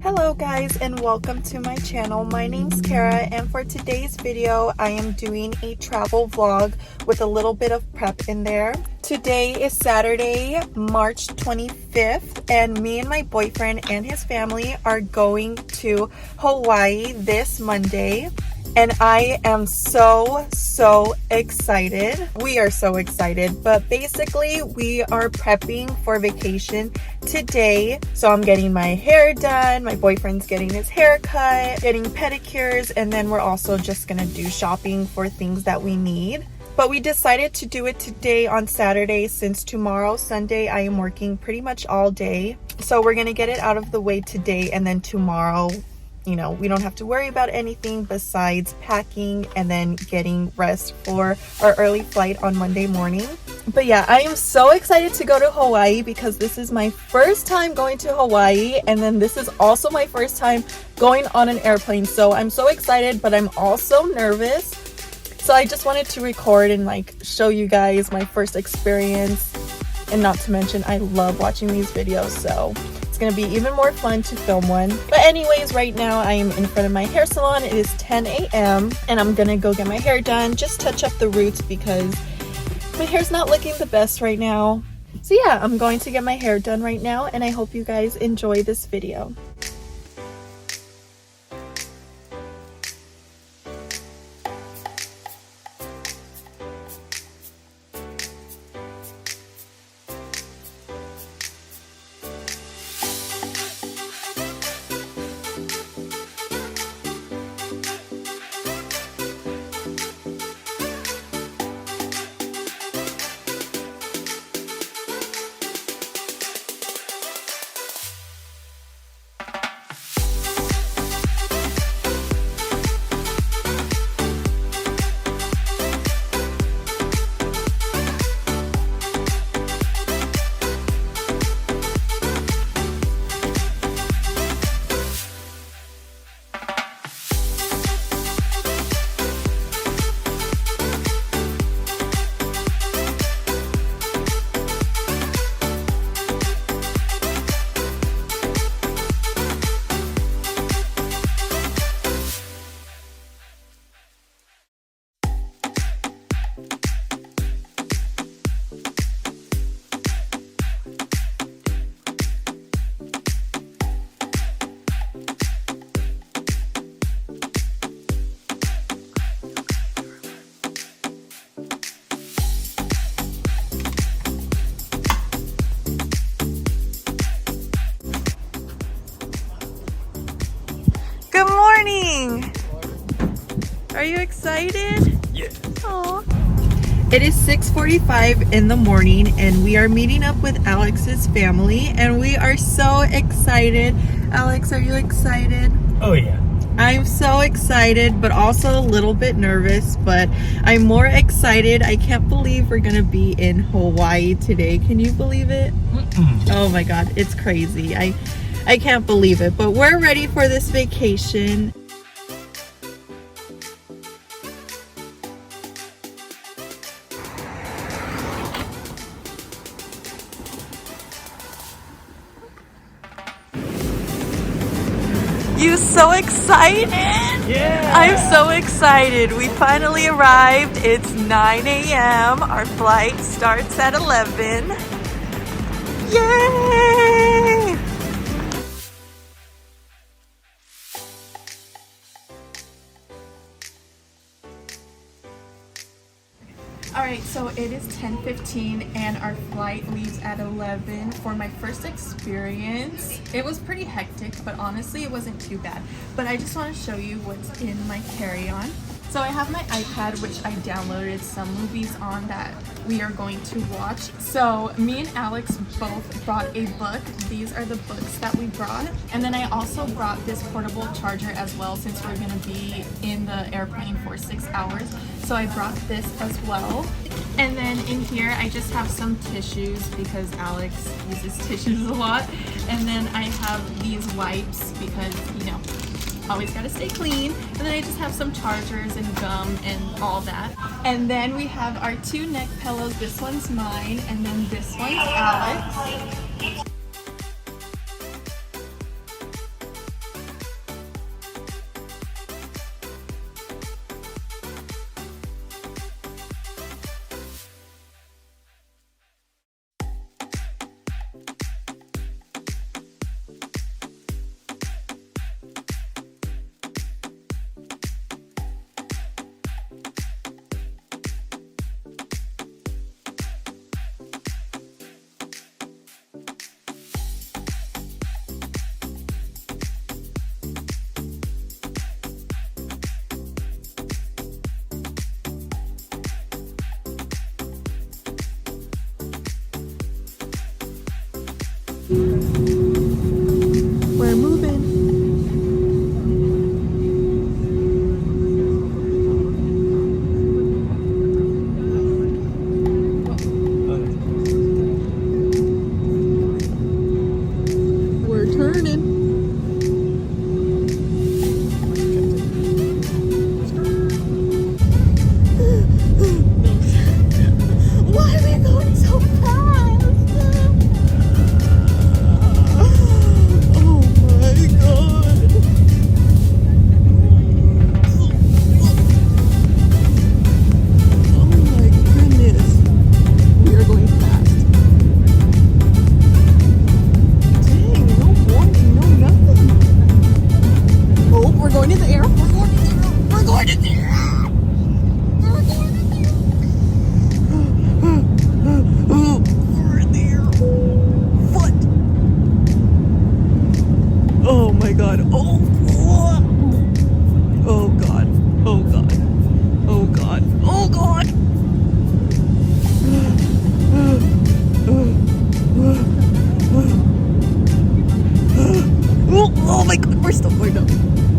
Hello guys and welcome to my channel. My name's Kara and for today's video I am doing a travel vlog with a little bit of prep in there. Today is Saturday, March 25th and me and my boyfriend and his family are going to Hawaii this Monday. And I am so excited. We are so excited, but basically we are prepping for vacation today. So I'm getting my hair done, my boyfriend's getting his hair cut, getting pedicures, and then we're also just gonna do shopping for things that we need. But we decided to do it today on Saturday since tomorrow, Sunday, I am working pretty much all day. So we're gonna get it out of the way today and then tomorrow, you know, we don't have to worry about anything besides packing and then getting rest for our early flight on Monday morning. But yeah, I am so excited to go to Hawaii because this is my first time going to Hawaii, and then this is also my first time going on an airplane. So I'm so excited, but I'm also nervous. So I just wanted to record and like show you guys my first experience, and not to mention I love watching these videos, so gonna be even more fun to film one. But anyways, right now I am in front of my hair salon. It is 10 a.m. and I'm gonna go get my hair done, just touch up the roots because my hair's not looking the best right now. So yeah, I'm going to get my hair done right now and I hope you guys enjoy this video. Good morning! Are you excited? Yeah. Aww. It is 6:45 in the morning and we are meeting up with Alex's family and we are so excited. Alex, are you excited? Oh yeah. I'm so excited, but also a little bit nervous, but I'm more excited. I can't believe we're gonna be in Hawaii today. Can you believe it? Oh my God, it's crazy. I can't believe it, but we're ready for this vacation. You so excited? Yeah. I'm so excited. We finally arrived. It's 9 a.m. Our flight starts at 11. Yay! Alright, so it is 10:15 and our flight leaves at 11. For my first experience, it was pretty hectic, but honestly it wasn't too bad. But I just want to show you what's in my carry-on. So I have my iPad, which I downloaded some movies on that we are going to watch. So me and Alex both brought a book. These are the books that we brought. And then I also brought this portable charger as well since we're going to be in the airplane for 6 hours. So I brought this as well. And then in here I just have some tissues because Alex uses tissues a lot. And then I have these wipes because, you know, always gotta stay clean. And then I just have some chargers and gum and all that. And then we have our 2 neck pillows. This one's mine and then this one's Alex. What in there? Over there. What? Oh my god. Oh. Oh god. Oh god. Oh god. Oh god. Oh my god, we're still going up.